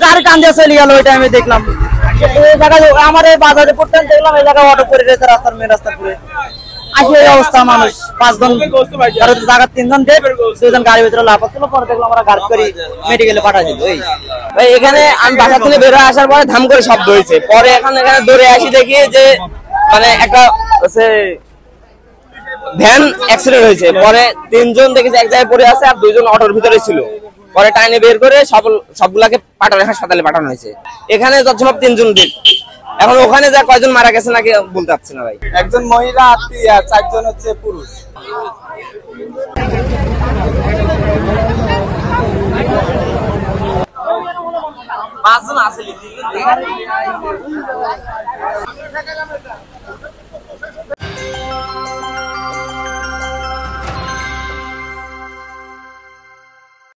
গাড়ি টান দিয়ে চলে গেল, ওই টাইমে দেখলাম এই জায়গায় আমার এই বাজারে পড়তেন, দেখলাম এই জায়গায় অটো করে রয়েছে রাস্তার মেন রাস্তা পুরো। আসি এই অবস্থা, মানুষ 5 জন জায়গা 3 জন দেখ, 2 জন গাড়ির ভিতরে লাফ ছিল। পরে দেখলাম আমরা গাড়ি করে মেডিকেলে পাঠা দিল। ভাই এখানে আমি বাসা থেকে বের হয়ে আসার পরে ধাম করে শব্দ হয়েছে, পরে এখানে দৌড়ে আসি দেখি যে মানে একটা ভ্যান অ্যাক্সিডেন্ট হয়েছে। পরে 3 জন দেখেছি এক জায়গায় পড়ে আছে, আর 2 জন অটোর ভিতরে ছিল। পরে টাইনে বের করে সবগুলাকে পাঠানো হাসপাতালে পাঠানো হয়েছে। এখানে যতসব 3 জন ডেট। এখন ওখানে যা কয়জন মারা গেছে নাকি বলতে পারছি না ভাই। একজন মহিলা আর 4 জন হচ্ছে পুরুষ। পাঁচজন আছে।